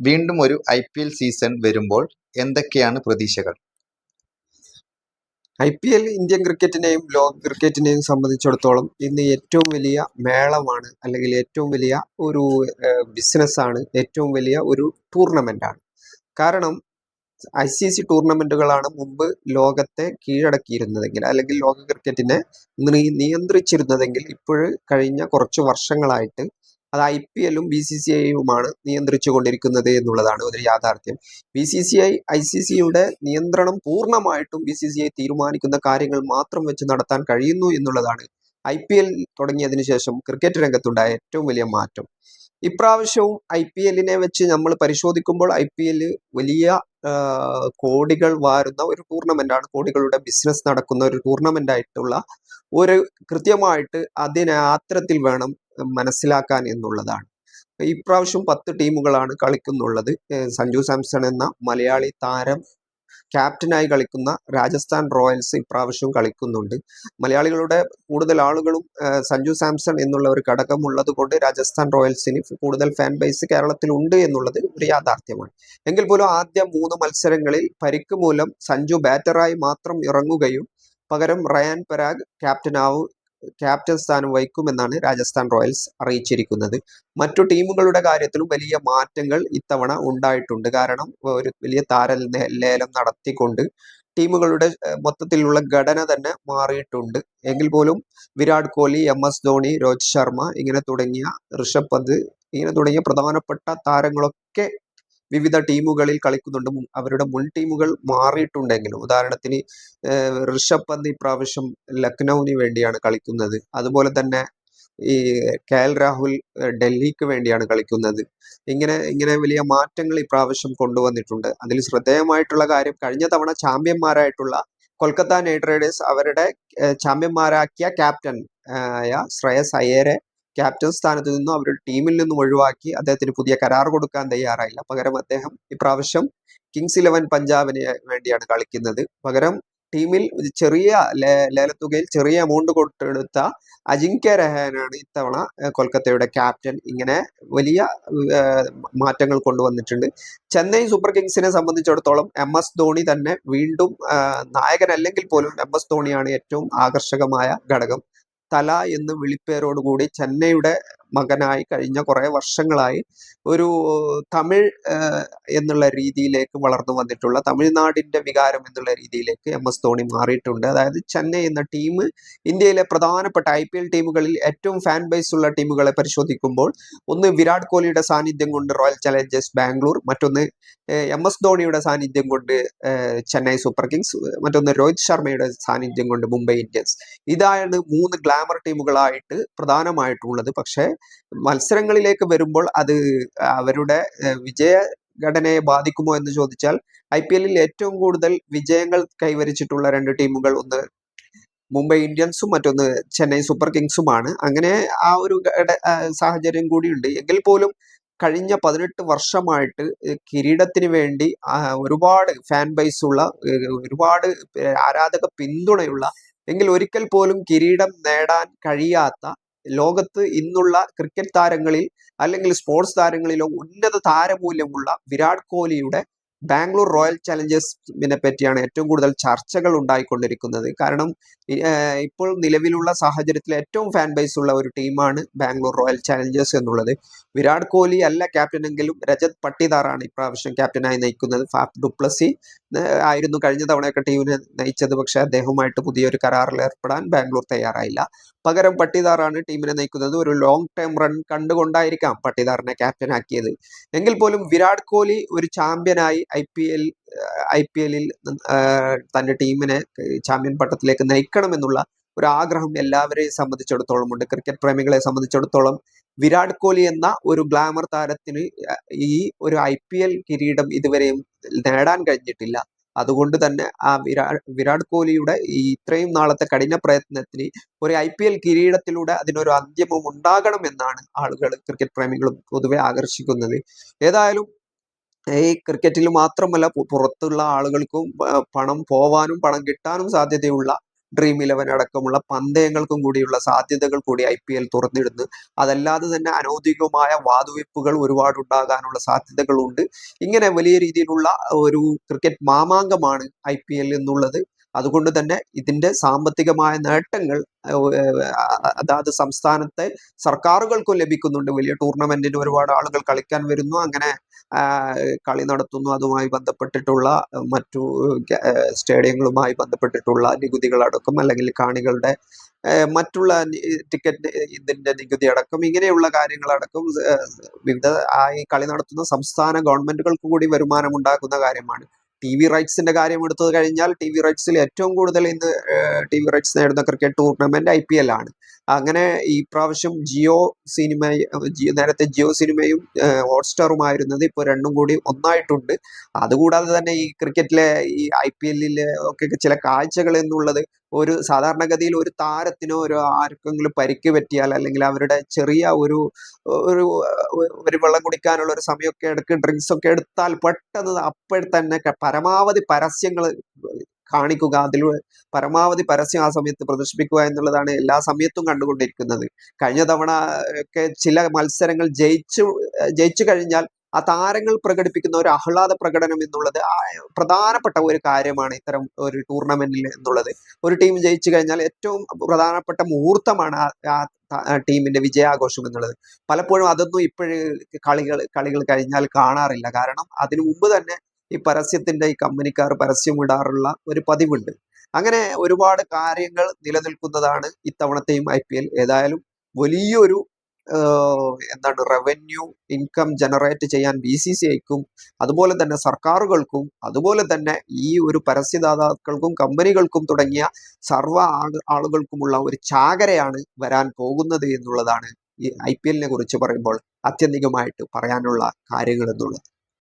വീണ്ടും ഒരു IPL season വരുമ്പോൾ എന്തൊക്കെയാണ് പ്രതീക്ഷകൾ? IPL ഇന്ത്യൻ ക്രിക്കറ്റിനെയും ലോക ക്രിക്കറ്റിനെയും സംബന്ധിച്ചിടത്തോളം ഇന്ന് ഏറ്റവും വലിയ മേളമാണ്, അല്ലെങ്കിൽ ഏറ്റവും വലിയ ഒരു ബിസിനസ്സാണ്, ഏറ്റവും വലിയ ഒരു ടൂർണമെന്റാണ്. കാരണം ICC ടൂർണമെന്റുകളാണ് മുമ്പ് ലോകത്തെ കീഴടക്കിയിരുന്നതെങ്കിൽ, അല്ലെങ്കിൽ ലോക ക്രിക്കറ്റിനെ നിയന്ത്രിച്ചിരുന്നതെങ്കിൽ, കഴിഞ്ഞ കുറച്ച് വർഷങ്ങളായിട്ട് അത് IPL-ഉം BCCI-യുമാണ് നിയന്ത്രിച്ചു കൊണ്ടിരിക്കുന്നത് എന്നുള്ളതാണ് ഒരു യാഥാർത്ഥ്യം. BCCI ICC-യുടെ നിയന്ത്രണം പൂർണ്ണമായിട്ടും BCCI തീരുമാനിക്കുന്ന കാര്യങ്ങൾ മാത്രം വെച്ച് നടത്താൻ കഴിയുന്നു എന്നുള്ളതാണ് IPL തുടങ്ങിയതിനു ശേഷം ക്രിക്കറ്റ് രംഗത്തുണ്ടായ ഏറ്റവും വലിയ മാറ്റം. ഇപ്രാവശ്യവും IPL-നെ വെച്ച് നമ്മൾ പരിശോധിക്കുമ്പോൾ IPL വലിയ കോടികൾ വാരുന്ന ഒരു ടൂർണമെന്റാണ്, കോടികളുടെ ബിസിനസ് നടക്കുന്ന ഒരു ടൂർണമെന്റ് ആയിട്ടുള്ള ഒരു കൃത്യമായിട്ട് അതിനെ അത്തരത്തിൽ വേണം മനസ്സിലാക്കാൻ എന്നുള്ളതാണ്. ഇപ്രാവശ്യം 10 ടീമുകളാണ് കളിക്കുന്നുള്ളത്. സഞ്ജു സാംസൺ എന്ന മലയാളി താരം ക്യാപ്റ്റനായി കളിക്കുന്ന രാജസ്ഥാൻ റോയൽസ് ഇപ്രാവശ്യം കളിക്കുന്നുണ്ട്. മലയാളികളുടെ കൂടുതൽ ആളുകളും സഞ്ജു സാംസൺ എന്നുള്ള ഒരു ഘടകം ഉള്ളത് കൊണ്ട് രാജസ്ഥാൻ റോയൽസിന് കൂടുതൽ ഫാൻ ബേസ് കേരളത്തിൽ ഉണ്ട് എന്നുള്ളത് ഒരു യാഥാർത്ഥ്യമാണ്. എങ്കിൽ പോലും ആദ്യ 3 മത്സരങ്ങളിൽ പരിക്ക് മൂലം സഞ്ജു ബാറ്ററായി മാത്രം ഇറങ്ങുകയും പകരം റയാൻ പരാഗ് ക്യാപ്റ്റൻ സ്ഥാനം വഹിക്കുമെന്നാണ് രാജസ്ഥാൻ റോയൽസ് അറിയിച്ചിരിക്കുന്നത്. മറ്റു ടീമുകളുടെ കാര്യത്തിലും വലിയ മാറ്റങ്ങൾ ഇത്തവണ ഉണ്ടായിട്ടുണ്ട്. കാരണം ഒരു വലിയ ലേലം നടത്തിക്കൊണ്ട് ടീമുകളുടെ മൊത്തത്തിലുള്ള ഘടന തന്നെ മാറിയിട്ടുണ്ട്. എങ്കിൽ പോലും വിരാട് കോഹ്ലി, MS ധോണി, രോഹിത് ശർമ്മ ഋഷഭ് പന്ത് ഇങ്ങനെ തുടങ്ങിയ പ്രധാനപ്പെട്ട താരങ്ങളൊക്കെ വിവിധ ടീമുകളിൽ കളിക്കുന്നുണ്ട്. അവരുടെ മുൻ ടീമുകൾ മാറിയിട്ടുണ്ടെങ്കിലും, ഉദാഹരണത്തിന് ഋഷഭ് പന്ത് ഇപ്രാവശ്യം ലക്നൌവിന് വേണ്ടിയാണ് കളിക്കുന്നത്. അതുപോലെ തന്നെ ഈ KL രാഹുൽ ഡൽഹിക്ക് വേണ്ടിയാണ് കളിക്കുന്നത്. ഇങ്ങനെ വലിയ മാറ്റങ്ങൾ ഇപ്രാവശ്യം കൊണ്ടുവന്നിട്ടുണ്ട്. അതിൽ ശ്രദ്ധേയമായിട്ടുള്ള കാര്യം, കഴിഞ്ഞ തവണ ചാമ്പ്യന്മാരായിട്ടുള്ള കൊൽക്കത്ത നൈറ്റ് റൈഡേഴ്സ് അവരുടെ ചാമ്പ്യന്മാരാക്കിയ ക്യാപ്റ്റൻ ആയ ശ്രേയസ് അയ്യരെ ക്യാപ്റ്റൻ സ്ഥാനത്ത് നിന്നും അവരുടെ ടീമിൽ നിന്നും ഒഴിവാക്കി അദ്ദേഹത്തിന് പുതിയ കരാർ കൊടുക്കാൻ തയ്യാറായില്ല. പകരം അദ്ദേഹം ഇപ്രാവശ്യം കിങ്സ് 11 പഞ്ചാബിന് വേണ്ടിയാണ് കളിക്കുന്നത്. പകരം ടീമിൽ ചെറിയ ലേലത്തുകയിൽ ചെറിയ എമൗണ്ട് കൊടുത്തെടുത്ത അജിങ്ക്യ രഹാനെയാണ് ഇത്തവണ കൊൽക്കത്തയുടെ ക്യാപ്റ്റൻ. ഇങ്ങനെ വലിയ മാറ്റങ്ങൾ കൊണ്ടുവന്നിട്ടുണ്ട്. ചെന്നൈ സൂപ്പർ കിങ്സിനെ സംബന്ധിച്ചിടത്തോളം MS ധോണി തന്നെ വീണ്ടും നായകനല്ലെങ്കിൽ പോലും MS ധോണിയാണ് ഏറ്റവും ആകർഷകമായ ഘടകം. തല എന്ന് വിളിപ്പേരോടുകൂടി ചെന്നൈയുടെ മകനായി കഴിഞ്ഞ കുറെ വർഷങ്ങളായി ഒരു തമിഴ് എന്നുള്ള രീതിയിലേക്ക് വളർന്നു വന്നിട്ടുള്ള, തമിഴ്നാടിന്റെ വികാരം എന്നുള്ള രീതിയിലേക്ക് MS ധോണി മാറിയിട്ടുണ്ട്. അതായത് ചെന്നൈ എന്ന ടീം ഇന്ത്യയിലെ പ്രധാനപ്പെട്ട IPL ടീമുകളിൽ ഏറ്റവും ഫാൻ ബേസ് ഉള്ള ടീമുകളെ പരിശോധിക്കുമ്പോൾ, ഒന്ന് വിരാട് കോഹ്ലിയുടെ സാന്നിധ്യം കൊണ്ട് റോയൽ ചലഞ്ചേഴ്സ് ബാംഗ്ലൂർ, മറ്റൊന്ന് MS ധോണിയുടെ സാന്നിധ്യം കൊണ്ട് ചെന്നൈ സൂപ്പർ കിങ്സ്, മറ്റൊന്ന് രോഹിത് ശർമ്മയുടെ സാന്നിധ്യം കൊണ്ട് മുംബൈ ഇന്ത്യൻസ്. ഇതാണ് 3 ഗ്ലാമർ ടീമുകളായിട്ട് പ്രധാനമായിട്ടുള്ളത്. പക്ഷേ മത്സരങ്ങളിലേക്ക് വരുമ്പോൾ അത് അവരുടെ വിജയഘടനയെ ബാധിക്കുമോ എന്ന് ചോദിച്ചാൽ, IPL-ൽ ഏറ്റവും കൂടുതൽ വിജയങ്ങൾ കൈവരിച്ചിട്ടുള്ള 2 ടീമുകൾ ഒന്ന് മുംബൈ ഇന്ത്യൻസും മറ്റൊന്ന് ചെന്നൈ സൂപ്പർ കിങ്സുമാണ്. അങ്ങനെ ആ ഒരു സാഹചര്യം കൂടിയുണ്ട്. എങ്കിൽ പോലും കഴിഞ്ഞ 18 വർഷമായിട്ട് കിരീടത്തിന് വേണ്ടി ഒരുപാട് ഫാൻ ബേസ് ഉള്ള, ഒരുപാട് ആരാധക പിന്തുണയുള്ള, എങ്കിൽ ഒരിക്കൽ പോലും കിരീടം നേടാൻ കഴിയാത്ത, ലോകത്ത് ഇന്നുള്ള ക്രിക്കറ്റ് താരങ്ങളിൽ അല്ലെങ്കിൽ സ്പോർട്സ് താരങ്ങളിലോ ഉന്നത താരമൂല്യമുള്ള വിരാട് കോഹ്ലിയുടെ ബാംഗ്ലൂർ റോയൽ ചലഞ്ചേഴ്സിനെ പറ്റിയാണ് ഏറ്റവും കൂടുതൽ ചർച്ചകൾ ഉണ്ടായിക്കൊണ്ടിരിക്കുന്നത്. കാരണം ഇപ്പോൾ നിലവിലുള്ള സാഹചര്യത്തിൽ ഏറ്റവും ഫാൻ ബേസ് ഉള്ള ഒരു ടീമാണ് ബാംഗ്ലൂർ റോയൽ ചലഞ്ചേഴ്സ് എന്നുള്ളത്. വിരാട് കോഹ്ലി അല്ല ക്യാപ്റ്റനെങ്കിലും രജത് പട്ടിദാറാണ് ഇപ്രാവശ്യം ക്യാപ്റ്റനായി നയിക്കുന്നത്. ഫാഫ് ഡുപ്ലസി ആയിരുന്നു കഴിഞ്ഞ തവണയൊക്കെ ടീമിനെ നയിച്ചത്. പക്ഷേ അദ്ദേഹവുമായിട്ട് പുതിയൊരു കരാറിൽ ഏർപ്പെടാൻ ബാംഗ്ലൂർ തയ്യാറായില്ല. പകരം പട്ടിദാറാണ് ടീമിനെ നയിക്കുന്നത്. ഒരു ലോങ് ടേം റൺ കണ്ടുകൊണ്ടായിരിക്കാം പട്ടിദാറിനെ ക്യാപ്റ്റൻ ആക്കിയത്. എങ്കിൽ പോലും വിരാട് കോഹ്ലി ഒരു ചാമ്പ്യനായി IPL-ൽ തന്റെ ടീമിനെ ചാമ്പ്യൻ പട്ടത്തിലേക്ക് നയിക്കണമെന്നുള്ള ഒരു ആഗ്രഹം എല്ലാവരെയും സംബന്ധിച്ചിടത്തോളം ഉണ്ട്. ക്രിക്കറ്റ് പ്രേമികളെ സംബന്ധിച്ചിടത്തോളം വിരാട് കോഹ്ലി എന്ന ഒരു ഗ്ലാമർ താരത്തിന് ഈ ഒരു IPL കിരീടം ഇതുവരെയും നേടാൻ കഴിഞ്ഞിട്ടില്ല. അതുകൊണ്ട് തന്നെ ആ വിരാട് കോഹ്ലിയുടെ ഈ ഇത്രയും നാളത്തെ കഠിന പ്രയത്നത്തിന് ഒരു IPL കിരീടത്തിലൂടെ അതിനൊരു അന്ത്യമം ഉണ്ടാകണം എന്നാണ് ആളുകൾ, ക്രിക്കറ്റ് പ്രേമികളും പൊതുവെ ആകർഷിക്കുന്നത്. ഏതായാലും ഈ ക്രിക്കറ്റിൽ മാത്രമല്ല പുറത്തുള്ള ആളുകൾക്കും പണം പോവാനും പണം കിട്ടാനും സാധ്യതയുള്ള ഡ്രീം 11 അടക്കമുള്ള പന്തയങ്ങൾക്കും കൂടിയുള്ള സാധ്യതകൾ കൂടി IPL തുറന്നിടുന്നു. അതല്ലാതെ തന്നെ അനൗദ്യോഗികമായ വാതുവെപ്പുകൾ ഒരുപാട് ഉണ്ടാകാനുള്ള സാധ്യതകളുണ്ട്. ഇങ്ങനെ വലിയ രീതിയിലുള്ള ഒരു ക്രിക്കറ്റ് മാമാങ്കമാണ് IPL എന്നുള്ളത്. അതുകൊണ്ട് തന്നെ ഇതിന്റെ സാമ്പത്തികമായ നേട്ടങ്ങൾ അതാത് സംസ്ഥാനത്തെ സർക്കാരുകൾക്കും ലഭിക്കുന്നുണ്ട്. വലിയ ടൂർണമെന്റിന് ഒരുപാട് ആളുകൾ കളിക്കാൻ വരുന്നു, അങ്ങനെ കളി നടത്തുന്നു. അതുമായി ബന്ധപ്പെട്ടിട്ടുള്ള മറ്റു സ്റ്റേഡിയങ്ങളുമായി ബന്ധപ്പെട്ടിട്ടുള്ള നികുതികളടക്കം, അല്ലെങ്കിൽ കാണികളുടെ മറ്റുള്ള ടിക്കറ്റ് ഇതിന്റെ നികുതി അടക്കം, ഇങ്ങനെയുള്ള കാര്യങ്ങളടക്കം വിവിധ ഈ കളി നടത്തുന്ന സംസ്ഥാന ഗവൺമെന്റുകൾക്ക് കൂടി വരുമാനം ഉണ്ടാക്കുന്ന കാര്യമാണ്. TV റൈറ്റ്സിന്റെ കാര്യം എടുത്തു കഴിഞ്ഞാൽ TV റൈറ്റ്സിൽ ഏറ്റവും കൂടുതൽ ഇന്ന് TV റൈറ്റ്സ് നേടുന്ന ക്രിക്കറ്റ് ടൂർണമെന്റ് IPL ആണ്. അങ്ങനെ ഈ പ്രാവശ്യം നേരത്തെ ജിയോ സിനിമയും ഹോട്ട്സ്റ്റാറുമായിരുന്നത് ഇപ്പോൾ രണ്ടും കൂടി ഒന്നായിട്ടുണ്ട്. അതുകൂടാതെ തന്നെ ഈ ക്രിക്കറ്റിലെ ഈ IPL-ലെ ഒക്കെ ചില കാഴ്ചകൾ എന്നുള്ളത്, ഒരു സാധാരണഗതിയിൽ ഒരു താരത്തിനോ ആർക്കെങ്കിലും പരിക്ക് പറ്റിയാൽ, അല്ലെങ്കിൽ അവരുടെ ചെറിയ ഒരു വെള്ളം കുടിക്കാനുള്ള ഒരു സമയമൊക്കെ ഡ്രിങ്ക്സ് ഒക്കെ എടുത്താൽ പെട്ടെന്ന് അപ്പോൾ തന്നെ പരമാവധി പരസ്യങ്ങൾ കാണിക്കുക, അതിൽ പരമാവധി പരസ്യം ആ സമയത്ത് പ്രദർശിപ്പിക്കുക എന്നുള്ളതാണ് എല്ലാ സമയത്തും കണ്ടുകൊണ്ടിരിക്കുന്നത്. കഴിഞ്ഞ തവണ ഒക്കെ ചില മത്സരങ്ങൾ ജയിച്ചു കഴിഞ്ഞാൽ ആ താരങ്ങൾ പ്രകടിപ്പിക്കുന്ന ഒരു ആഹ്ലാദ പ്രകടനം എന്നുള്ളത് പ്രധാനപ്പെട്ട ഒരു കാര്യമാണ് ഇത്തരം ഒരു ടൂർണമെന്റിൽ എന്നുള്ളത്. ഒരു ടീം ജയിച്ചു കഴിഞ്ഞാൽ ഏറ്റവും പ്രധാനപ്പെട്ട മുഹൂർത്തമാണ് ആ ടീമിന്റെ വിജയാഘോഷം എന്നുള്ളത്. പലപ്പോഴും അതൊന്നും കളികൾ കഴിഞ്ഞാൽ കാണാറില്ല. കാരണം അതിനു മുമ്പ് തന്നെ ഈ പരസ്യത്തിന്റെ ഈ കമ്പനിക്കാർ പരസ്യം ഇടാറുള്ള ഒരു പതിവുണ്ട്. അങ്ങനെ ഒരുപാട് കാര്യങ്ങൾ നിലനിൽക്കുന്നതാണ് ഇത്തവണത്തെയും IPL. ഏതായാലും വലിയൊരു റവന്യൂ ഇൻകം ജനറേറ്റ് ചെയ്യാൻ BCCIക്കും, അതുപോലെ തന്നെ സർക്കാരുകൾക്കും, അതുപോലെ തന്നെ ഈ ഒരു പരസ്യദാതാക്കൾക്കും കമ്പനികൾക്കും തുടങ്ങിയ സർവ്വ ആളുകൾക്കുമുള്ള ഒരു ചാകരയാണ് വരാൻ പോകുന്നത് എന്നുള്ളതാണ് ഈ IPL-നെ കുറിച്ച് പറയുമ്പോൾ ആത്യന്തികമായിട്ട് പറയാനുള്ള കാര്യങ്ങൾ എന്നുള്ളത്.